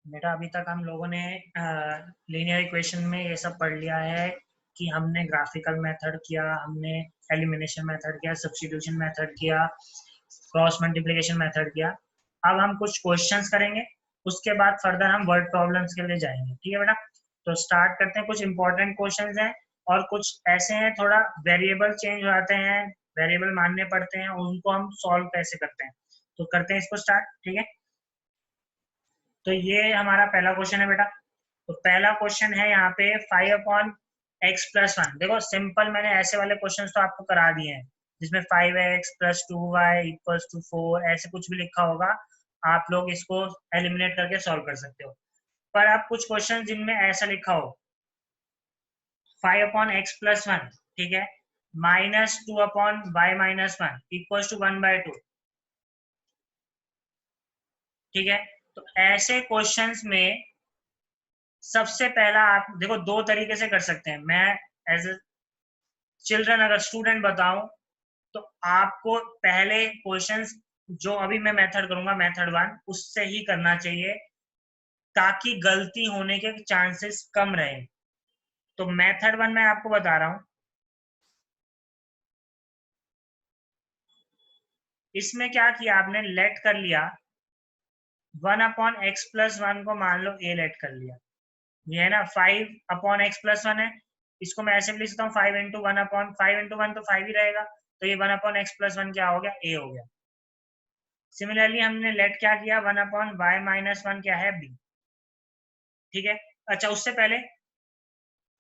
बेटा अभी तक हम लोगों ने लीनियर इक्वेशन में ये सब पढ़ लिया है कि हमने ग्राफिकल मेथड किया, हमने एलिमिनेशन मेथड किया, सब्स्टिट्यूशन मेथड किया, क्रॉस मल्टीप्लिकेशन मेथड किया। अब हम कुछ क्वेश्चंस करेंगे, उसके बाद फर्दर हम वर्ड प्रॉब्लम्स के लिए जाएंगे। ठीक है बेटा, तो स्टार्ट करते हैं। कुछ इंपॉर्टेंट क्वेश्चंस हैं और कुछ ऐसे हैं थोड़ा वेरिएबल चेंज हो जाते हैं, वेरिएबल मानने पड़ते हैं, उनको हम सॉल्व कैसे करते हैं। तो करते हैं इसको स्टार्ट। ठीक है, तो ये हमारा पहला क्वेश्चन है बेटा। तो पहला क्वेश्चन है यहाँ पे 5/x+1। देखो सिंपल, मैंने ऐसे वाले क्वेश्चन तो आपको करा दिए हैं जिसमें 5x+2y = 4 ऐसे कुछ भी लिखा होगा, आप लोग इसको एलिमिनेट करके सॉल्व कर सकते हो। पर अब कुछ क्वेश्चन जिनमें ऐसा लिखा हो 5/x+1, ठीक है, -2/y-1 = 1/2। ठीक है, तो ऐसे क्वेश्चंस में सबसे पहला आप देखो दो तरीके से कर सकते हैं। मैं एज ए चिल्ड्रन अगर स्टूडेंट बताऊं तो आपको पहले क्वेश्चंस जो अभी मैं मेथड करूंगा मेथड 1 उससे ही करना चाहिए ताकि गलती होने के चांसेस कम रहे। तो मेथड 1 मैं आपको बता रहा हूं, इसमें क्या किया आपने, लेट कर लिया 1/x+1 को, मान लो a लेट कर लिया। ये है ना 5/x+1 है, इसको मैं ऐसे भी लिख सकता हूँ 5 × 1 तो 5 ही रहेगा, तो ये 1/x+1 क्या हो गया, a हो गया। सिमिलरली हमने लेट क्या किया 1/y-1 क्या है, b। ठीक है, अच्छा उससे पहले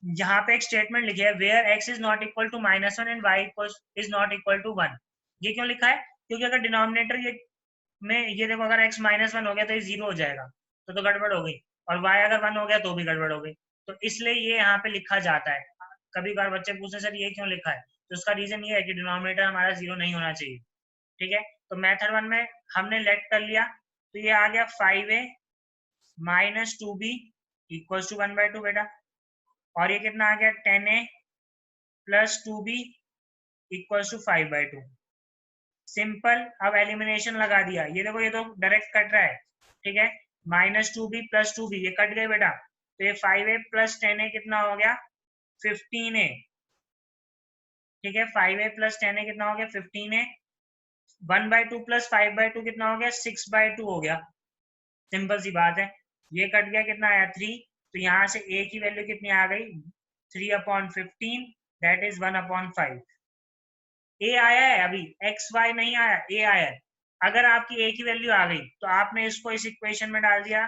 यहाँ पे एक स्टेटमेंट लिखी है where x is not equal to -1 and y is not equal to 1। ये क्यों लिखा है, क्योंकि अगर डिनोमिनेटर ये में ये देखो अगर x -1 हो गया तो ये 0 हो जाएगा, तो गड़बड़ हो गई, और y अगर 1 हो गया तो भी गड़बड़ हो गई। तो इसलिए ये यहाँ पे लिखा जाता है। कभी कभार बच्चे पूछते सर ये क्यों लिखा है, तो उसका रीजन ये है कि डिनोमिनेटर हमारा 0 नहीं होना चाहिए। ठीक है, तो मेथड 1 में हमने लेट कर लिया, तो ये आ गया 5a - 2b = 1/2 बेटा। और ये कितना आ गया 10a + 2b = 5/2। सिंपल, अब एलिमिनेशन लगा दिया, ये देखो ये तो डायरेक्ट कट रहा है। ठीक है, -2b + 2b ये कट गए बेटा, तो ये 5a + 10a कितना हो गया 15a। ठीक है, 5a + 10a कितना हो गया 15a। 1/2 + 5/2 कितना हो गया 6/2 हो गया। सिंपल सी बात है, ये कट गया, कितना आया 3, तो यहाँ से a की वैल्यू कितनी आ गई 3/15, दैट इज 1/5। ए आया है, अभी एक्स वाई नहीं आया, ए आया है। अगर आपकी ए की वैल्यू आ गई तो आपने इसको इस इक्वेशन में डाल दिया,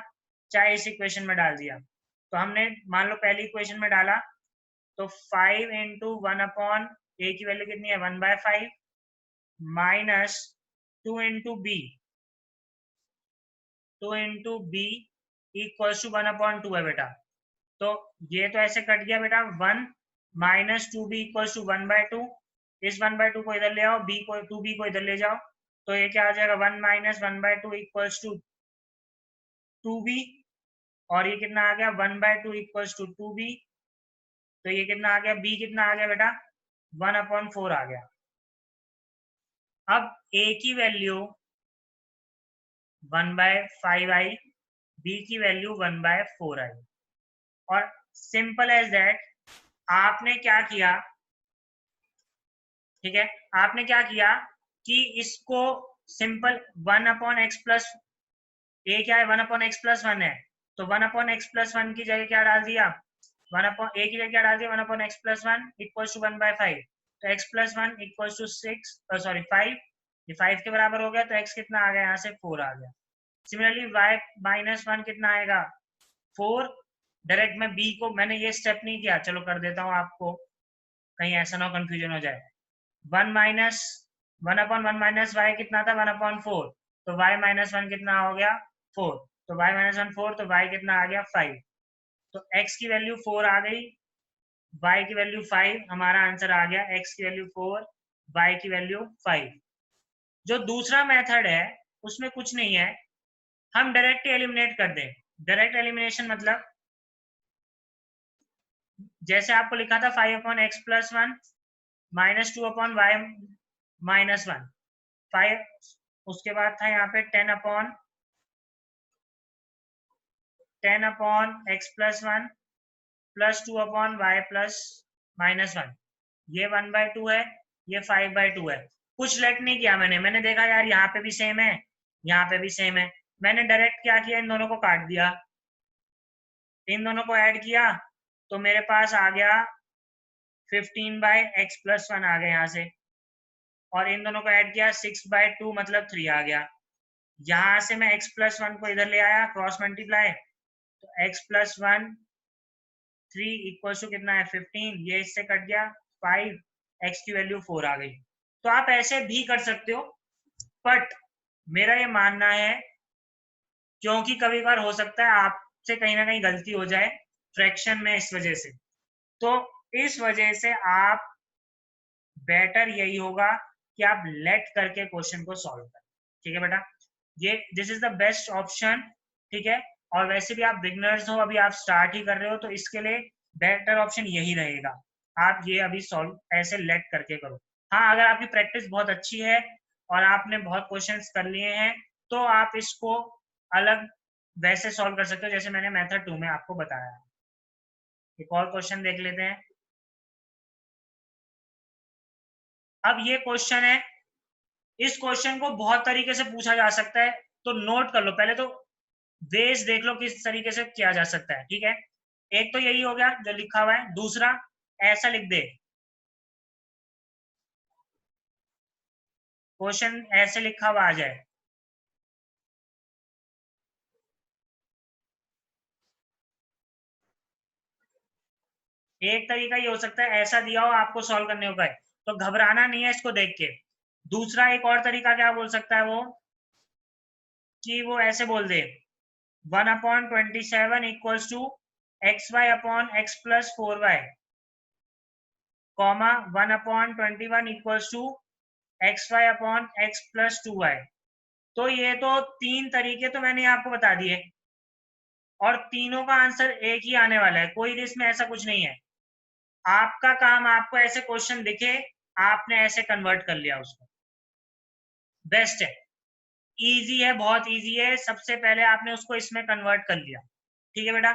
चाहे इस इक्वेशन में डाल दिया। तो हमने मान लो पहली इक्वेशन में डाला, तो 5 × 1/, ए की वैल्यू कितनी है 1/5 - 2 × b, 2 × b = 1/2 है बेटा। तो ये तो ऐसे कट गया बेटा, 1 - 2b = 1/2। इस 1/2 को इधर ले आओ, b को 2b को इधर ले जाओ, तो ये क्या आ जाएगा 1 - 1/2 = 2b। और ये कितना आ गया 1/2 = 2b, तो ये कितना आ गया, b कितना आ गया बेटा 1/4 आ गया। अब a की वैल्यू 1/5 आई, b की वैल्यू 1/4 आई, और सिंपल एज दैट आपने क्या किया, ठीक है, आपने क्या किया कि इसको सिंपल 1/x+, ए क्या है 1/x+1 है, तो 1/x+1 की जगह क्या डाल दिया, 1/a की जगह क्या डाल दिया 1/x+1 = 1/5। तो x+1 = 6, सॉरी 5, ये 5 के बराबर हो गया, तो x कितना आ गया यहाँ से 4 आ गया। सिमिलरली y-1 कितना आएगा 4। डायरेक्ट मैं b को, मैंने ये स्टेप नहीं किया, चलो कर देता हूँ आपको, कहीं ऐसा ना कंफ्यूजन हो जाए। 1/1 - y कितना था 1/4, तो y-1 कितना हो गया 4, तो y-1 4, तो y कितना आ गया 5। तो x की वैल्यू 4 आ गई, y की वैल्यू 5, हमारा आंसर आ गया x की वैल्यू 4, y की वैल्यू 5। जो दूसरा मेथड है उसमें कुछ नहीं है, हम डायरेक्ट एलिमिनेट कर दें। डायरेक्ट एलिमिनेशन मतलब जैसे आपको लिखा था 5/x+1 - 2/y-1, 5, उसके बाद था यहाँ पे 10/, 10 upon x plus 1 plus 2 upon y plus minus 1। ये 1/2 है, ये 5/2 है। कुछ लेट नहीं किया मैंने देखा यार यहाँ पे भी सेम है, यहाँ पे भी सेम है। मैंने डायरेक्ट क्या किया, इन दोनों को काट दिया, इन दोनों को ऐड किया, तो मेरे पास आ गया 15/x प्लस 1 आ गया यहाँ से, और इन दोनों को ऐड किया 6/2 मतलब 3 आ गया। यहाँ से मैं x प्लस 1 को इधर ले आया, क्रॉस मल्टीप्लाई, तो x प्लस 1 3 इक्वल टू कितना है 15, ये इससे कट गया 5, x की वैल्यू 4 आ गई। तो आप ऐसे भी कर सकते हो, बट मेरा ये मानना है, क्योंकि कभी बार हो सकता है आपसे कहीं ना कहीं गलती हो जाए फ्रैक्शन में, इस वजह से, तो इस वजह से आप बेटर यही होगा कि आप लेट करके क्वेश्चन को सॉल्व करें। ठीक है बेटा, ये this is the best option. ठीक है, और वैसे भी आप बिगनर्स हो, अभी आप स्टार्ट ही कर रहे हो, तो इसके लिए बेटर ऑप्शन यही रहेगा, आप ये अभी सॉल्व ऐसे लेट करके करो। हाँ, अगर आपकी प्रैक्टिस बहुत अच्छी है और आपने बहुत क्वेश्चंस कर लिए हैं, तो आप इसको अलग वैसे सॉल्व कर सकते हो जैसे मैंने मेथड 2 में आपको बताया। एक और क्वेश्चन देख लेते हैं। अब ये क्वेश्चन है, इस क्वेश्चन को बहुत तरीके से पूछा जा सकता है, तो नोट कर लो पहले, तो बेस देख लो किस तरीके से किया जा सकता है। ठीक है, एक तो यही हो गया जो लिखा हुआ है, दूसरा ऐसा लिख दे, क्वेश्चन ऐसे लिखा हुआ आ जाए, एक तरीका ये हो सकता है ऐसा दिया हो आपको सॉल्व करने को है, तो घबराना नहीं है इसको देख के। दूसरा एक और तरीका क्या बोल सकता है वो, कि वो ऐसे बोल दे 1/27 equals to xy upon x plus 4y, comma 1/21 equals to xy upon x plus 2y। तो ये तो तीन तरीके तो मैंने आपको बता दिए, और तीनों का आंसर एक ही आने वाला है, कोई इसमें ऐसा कुछ नहीं है। आपका काम, आपको ऐसे क्वेश्चन दिखे, आपने ऐसे कन्वर्ट कर लिया उसको, बेस्ट है, इजी है, बहुत इजी है। सबसे पहले आपने उसको इसमें कन्वर्ट कर लिया। ठीक है बेटा,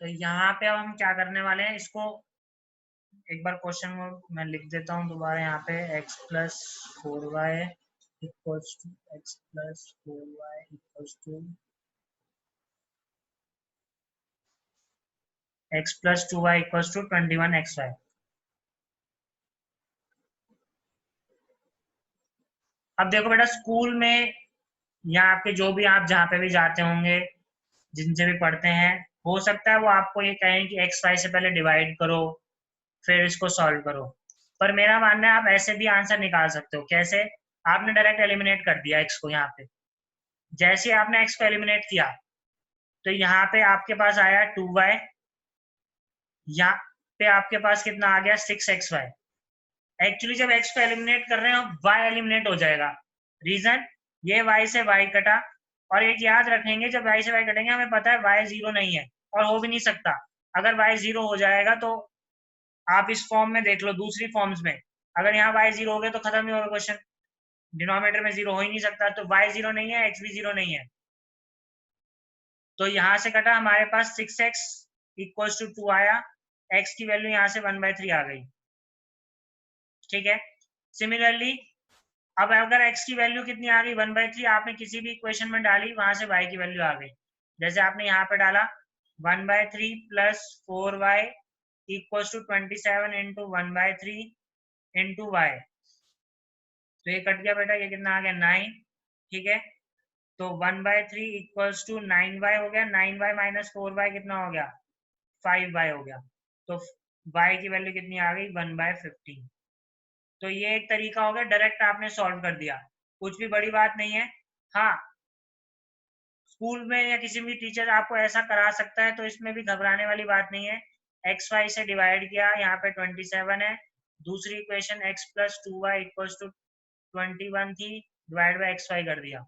तो यहाँ पे अब हम क्या करने वाले हैं, इसको एक बार क्वेश्चन को मैं लिख देता हूँ दोबारा यहाँ पे, x plus 4y equals to x plus 4y equals to x plus 2y equals to 21xy। अब देखो बेटा, स्कूल में या आपके जो भी, आप जहाँ पे भी जाते होंगे, जिनसे भी पढ़ते हैं, हो सकता है वो आपको ये कहें कि एक्स वाई से पहले डिवाइड करो फिर इसको सॉल्व करो, पर मेरा मानना है आप ऐसे भी आंसर निकाल सकते हो। कैसे? आपने डायरेक्ट एलिमिनेट कर दिया एक्स को, यहाँ पे जैसे ही आपने एक्स को एलिमिनेट किया, तो यहाँ पे आपके पास आया 2y, यहाँ पे आपके पास कितना आ गया 6xy। एक्चुअली जब x को एलिमिनेट कर रहे हो, y एलिमिनेट हो जाएगा, रीजन ये y से y कटा, और एक याद रखेंगे जब y से y कटेंगे हमें पता है y 0 नहीं है और हो भी नहीं सकता। अगर y 0 हो जाएगा तो आप इस फॉर्म में देख लो, दूसरी फॉर्म्स में अगर यहाँ y 0 हो गया तो खत्म ही होगा क्वेश्चन, डिनोमिनेटर में 0 हो ही नहीं सकता, तो y 0 नहीं है, x भी 0 नहीं है, तो यहाँ से कटा हमारे पास 6x इक्वल्स टू 2 आया, x की वैल्यू यहाँ से 1/3 आ गई। ठीक है, सिमिलरली अब अगर x की वैल्यू कितनी आ गई 1/3, आपने किसी भी इक्वेशन में डाली, वहां से y की वैल्यू आ गई, जैसे आपने यहाँ पे डाला 1/3 plus 4y equals to 27 into 1/3 into y, तो ये कट गया बेटा, ये कितना आ गया 9। ठीक है, तो 1/3 इक्वल्स टू 9y हो गया, 9y माइनस 4y कितना हो गया 5y हो गया, तो y की वैल्यू कितनी आ गई 1/15। तो ये एक तरीका हो गया, डायरेक्ट आपने सॉल्व कर दिया, कुछ भी बड़ी बात नहीं है। हाँ, स्कूल में या किसी भी टीचर आपको ऐसा करा सकता है, तो इसमें भी घबराने वाली बात नहीं है। एक्स वाई से डिवाइड किया, यहाँ पे 27 है, दूसरी equation x plus 2y equals to 21 थी, डिवाइड बाई एक्स वाई कर दिया।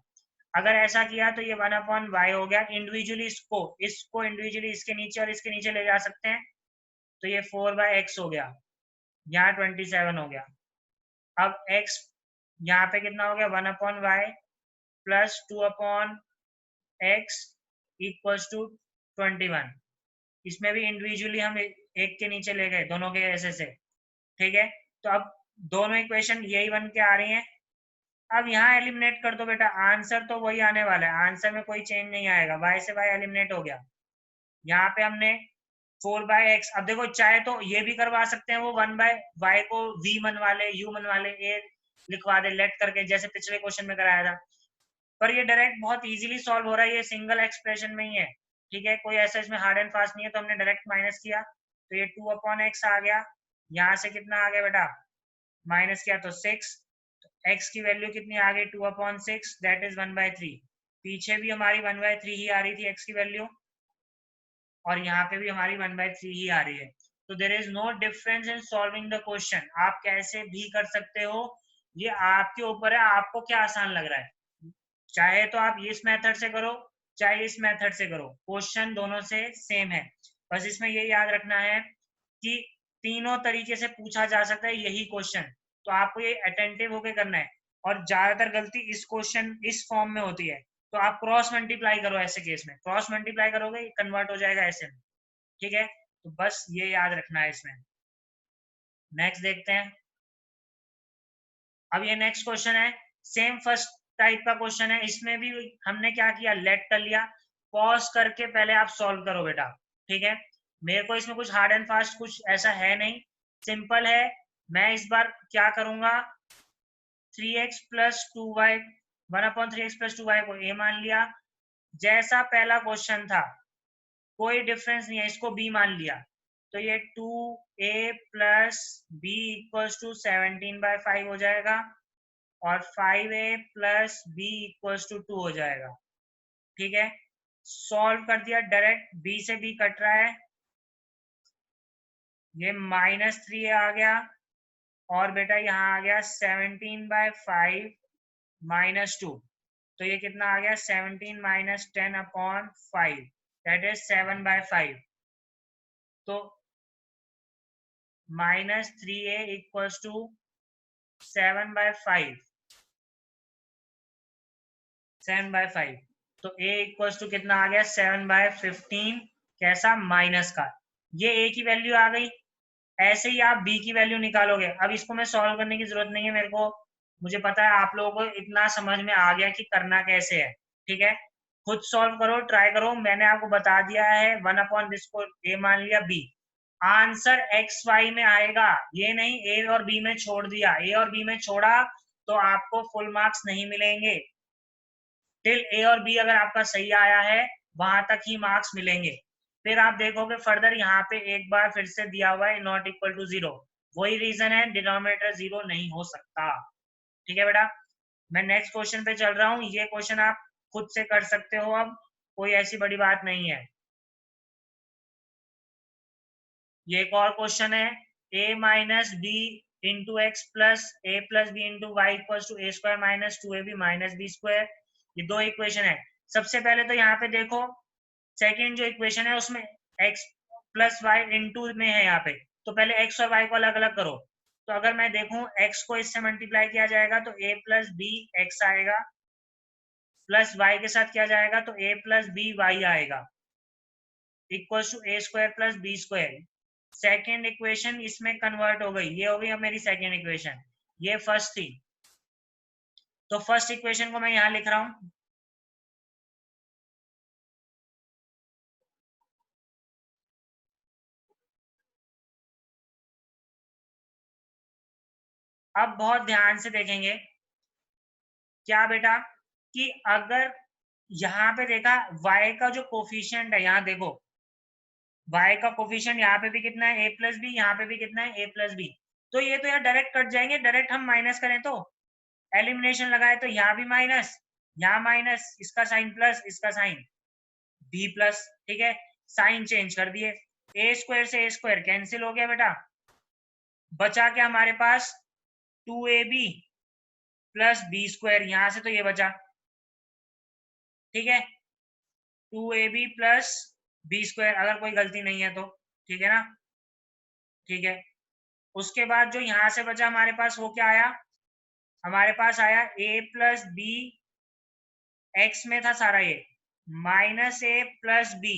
अगर ऐसा किया तो ये 1/y हो गया, इंडिविजुअली इसको इंडिविजुअली इसके नीचे और इसके नीचे ले जा सकते हैं, तो ये 4/x हो गया, यहाँ 27 हो गया। अब x यहाँ पे कितना हो गया 1/y, plus 2/x equals to 21। इसमें भी इंडिविजुअली हम एक के नीचे ले गए दोनों के ऐसे से, ठीक है। तो अब दोनों इक्वेशन यही बन के आ रही हैं। अब यहाँ एलिमिनेट कर दो बेटा, आंसर तो वही आने वाला है, आंसर में कोई चेंज नहीं आएगा, y से y एलिमिनेट हो गया। यहाँ पे हमने 4/x, अब देखो चाहे तो ये भी करवा सकते हैं, वो 1/y को v मनवा ले, u मनवा ले, a लिखवा दे लेट करके, जैसे पिछले क्वेश्चन में कराया था। पर ये डायरेक्ट बहुत इजीली सॉल्व हो रहा है, ये सिंगल एक्सप्रेशन में ही है, ठीक है। कोई ऐसा इसमें हार्ड एंड फास्ट नहीं है, तो हमने डायरेक्ट माइनस किया, तो ये 2/x आ गया। यहाँ से कितना आ गया बेटा, माइनस किया तो 6, तो x की वैल्यू कितनी आ गई, 2/6, दैट इज 1/3। पीछे भी हमारी 1/3 ही आ रही थी x की वैल्यू, और यहाँ पे भी हमारी 1/3 ही आ रही है। तो there is no difference in solving the question, आप कैसे भी कर सकते हो, ये आपके ऊपर है, आपको क्या आसान लग रहा है। चाहे तो आप इस मेथड से करो, चाहे इस मेथड से करो, क्वेश्चन दोनों से सेम है। बस इसमें ये याद रखना है कि तीनों तरीके से पूछा जा सकता है यही क्वेश्चन, तो आपको ये अटेंटिव होके करना है। और ज्यादातर गलती इस क्वेश्चन इस फॉर्म में होती है, तो आप क्रॉस मल्टीप्लाई करो, ऐसे केस में क्रॉस मल्टीप्लाई करोगे कन्वर्ट हो जाएगा ऐसे में, ठीक है। तो बस ये याद रखना है इसमें। नेक्स्ट देखते हैं। अब ये नेक्स्ट क्वेश्चन है, सेम फर्स्ट टाइप का क्वेश्चन है, इसमें भी हमने क्या किया, लेट कर लिया। पॉज करके पहले आप सॉल्व करो बेटा, ठीक है। मेरे को इसमें कुछ हार्ड एंड फास्ट कुछ ऐसा है नहीं, सिंपल है। मैं इस बार क्या करूंगा, 3x plus 2y 1/3x plus 2y को a मान लिया, जैसा पहला क्वेश्चन था, कोई डिफरेंस नहीं है, इसको b मान लिया, तो ये 2a plus b equals to 17/5 हो जाएगा, और 5a plus b equals to 2 हो जाएगा, ठीक है। सॉल्व कर दिया डायरेक्ट, b से b कट रहा है, ये -3a आ गया, और बेटा यहाँ आ गया 17/5 -2, तो ये कितना आ गया, 17 - 10/5, दैट इज 7/5। तो -3a इक्वल्स टू 7/5, 7/5, तो a इक्वल्स टू कितना आ गया, 7/15, कैसा, माइनस का। ये a की वैल्यू आ गई, ऐसे ही आप b की वैल्यू निकालोगे। अब इसको मैं सॉल्व करने की जरूरत नहीं है मेरे को, मुझे पता है आप लोगों को इतना समझ में आ गया कि करना कैसे है, ठीक है। खुद सॉल्व करो, ट्राई करो, मैंने आपको बता दिया है, 1/this को a मान लिया, b आंसर एक्स वाई में आएगा, ये नहीं ए और बी में छोड़ दिया, ए और बी में छोड़ा तो आपको फुल मार्क्स नहीं मिलेंगे। टिल ए और बी अगर आपका सही आया है वहां तक ही मार्क्स मिलेंगे। फिर आप देखोगे फर्दर यहाँ पे एक बार फिर से दिया हुआ है नॉट इक्वल टू 0, वही रीजन है, डिनोमिनेटर 0 नहीं हो सकता, ठीक है बेटा। मैं नेक्स्ट क्वेश्चन पे चल रहा हूँ, ये क्वेश्चन आप खुद से कर सकते हो, अब कोई ऐसी बड़ी बात नहीं है। ये एक और क्वेश्चन है, a minus b into x plus a plus b into y equal to a square minus 2ab minus b square, ये दो इक्वेशन है। सबसे पहले तो यहाँ पे देखो, सेकेंड जो इक्वेशन है उसमें x प्लस वाई इंटू में है यहाँ पे, तो पहले x और y को अलग अलग करो। तो अगर मैं देखूं x को इससे मल्टीप्लाई किया जाएगा तो a प्लस बी एक्स आएगा, प्लस y के साथ किया जाएगा तो a प्लस बी वाई आएगा, equal to a square plus b square. Second equation इसमें कन्वर्ट हो गई, ये हो गई अब मेरी सेकेंड इक्वेशन, ये फर्स्ट थी। तो फर्स्ट इक्वेशन को मैं यहाँ लिख रहा हूं, अब बहुत ध्यान से देखेंगे क्या बेटा, कि अगर यहाँ पे देखा y का जो कोफिशिएंट है, यहाँ देखो y का कोफिशिएंट यहाँ पे भी कितना है, a प्लस बी, यहाँ पे भी कितना है, a प्लस बी, तो ये तो यार डायरेक्ट कट जाएंगे, डायरेक्ट हम माइनस करें तो एलिमिनेशन लगाए तो यहाँ भी माइनस, यहाँ माइनस, इसका साइन प्लस, इसका साइन बी प्लस, ठीक है। साइन चेंज कर दिए, ए स्क्वायर से ए स्क्वायर कैंसिल हो गया बेटा, बचा क्या हमारे पास, 2ab प्लस बी स्क्वायर, यहां से तो ये बचा, ठीक है, 2ab प्लस बी स्क्वायर, अगर कोई गलती नहीं है तो, ठीक है ना, ठीक है। उसके बाद जो यहां से बचा हमारे पास वो क्या आया, हमारे पास आया a प्लस बी x में था सारा ये माइनस ए प्लस बी,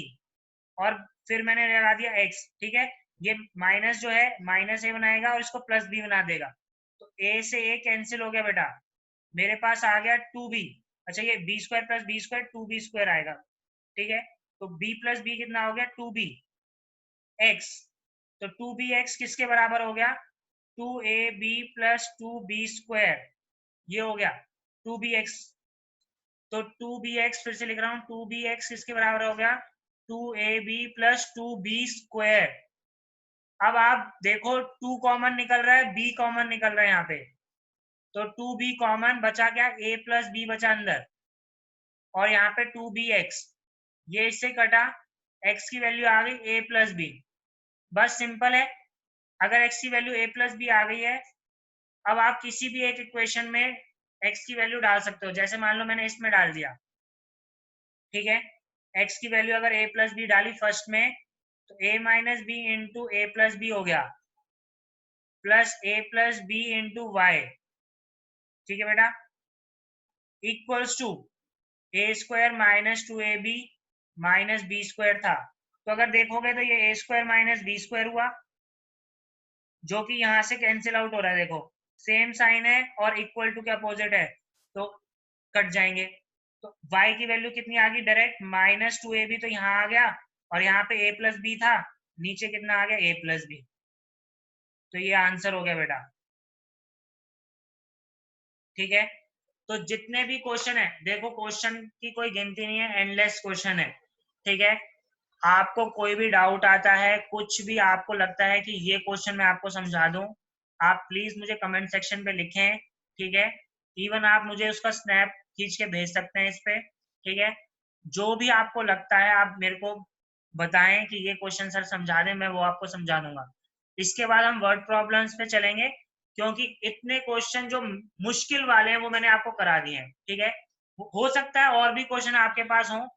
और फिर मैंने लगा दिया x, ठीक है। ये माइनस जो है माइनस ए बनाएगा और इसको प्लस बी बना देगा, तो a से a कैंसिल हो गया बेटा, मेरे पास आ गया 2b। अच्छा, ये b square plus b square 2b square आएगा, ठीक है। तो b प्लस बी कितना हो गया 2b x, तो 2bx किसके बराबर हो गया 2ab प्लस 2b स्क्वायर, ये हो गया 2bx। तो 2bx फिर से लिख रहा हूँ, 2bx किसके बराबर हो गया 2ab प्लस 2b स्क्वायर। अब आप देखो 2 कॉमन निकल रहा है, b कॉमन निकल रहा है यहाँ पे, तो 2b कॉमन बचा क्या, a प्लस बी बचा अंदर, और यहाँ पे 2bx, ये इससे कटा, x की वैल्यू आ गई a प्लस बी। बस सिंपल है, अगर x की वैल्यू a प्लस बी आ गई है, अब आप किसी भी एक इक्वेशन में x की वैल्यू डाल सकते हो। जैसे मान लो मैंने इसमें डाल दिया, ठीक है, x की वैल्यू अगर a प्लस बी डाली फर्स्ट में, तो a minus b into a plus b हो गया, plus a plus b into y, ठीक है बेटा, equals to a square minus 2ab minus b square था। तो अगर देखोगे तो ये a square minus b square हुआ, जो कि यहाँ से कैंसिल आउट हो रहा है, देखो सेम साइन है और इक्वल टू के अपोजिट है, तो कट जाएंगे। तो y की वैल्यू कितनी आ गई डायरेक्ट माइनस 2ab, तो यहाँ आ गया, और यहाँ पे a प्लस बी था, नीचे कितना आ गया a प्लस बी, तो ये आंसर हो गया बेटा, ठीक है। तो जितने भी क्वेश्चन है, देखो क्वेश्चन की कोई गिनती नहीं है, एंडलेस क्वेश्चन है, ठीक है। आपको कोई भी डाउट आता है, कुछ भी आपको लगता है कि ये क्वेश्चन मैं आपको समझा दूं, आप प्लीज मुझे कमेंट सेक्शन पे लिखें, ठीक है। इवन आप मुझे उसका स्नैप खींच के भेज सकते हैं इस पे, ठीक है। जो भी आपको लगता है आप मेरे को बताएं कि ये क्वेश्चन सर समझा दें, मैं वो आपको समझा दूंगा। इसके बाद हम वर्ड प्रॉब्लम्स पे चलेंगे, क्योंकि इतने क्वेश्चन जो मुश्किल वाले हैं वो मैंने आपको करा दिए हैं, ठीक है। हो सकता है और भी क्वेश्चन आपके पास हो,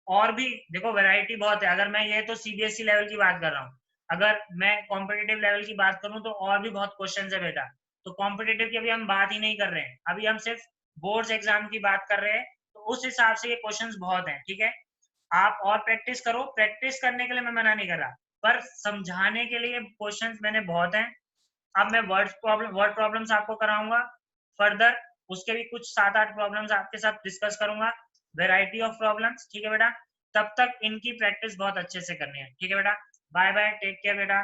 और भी देखो वैरायटी बहुत है। अगर मैं ये तो सीबीएसई लेवल की बात कर रहा हूँ, अगर मैं कॉम्पिटेटिव लेवल की बात करूँ तो और भी बहुत क्वेश्चन है बेटा। तो कॉम्पिटेटिव की अभी हम बात ही नहीं कर रहे हैं, अभी हम सिर्फ बोर्ड्स एग्जाम की बात कर रहे हैं, तो उस हिसाब से ये क्वेश्चंस बहुत हैं, ठीक है। आप और प्रैक्टिस करो, प्रैक्टिस करने के लिए मैं मना नहीं कर रहा, पर समझाने के लिए क्वेश्चंस मैंने बहुत हैं। अब मैं वर्ड प्रॉब्लम्स आपको कराऊंगा फर्दर, उसके भी कुछ 7-8 प्रॉब्लम्स आपके साथ डिस्कस करूंगा, वेराइटी ऑफ प्रॉब्लम्स, ठीक है बेटा। तब तक इनकी प्रैक्टिस बहुत अच्छे से करनी है, ठीक है बेटा। बाय बाय, टेक केयर बेटा।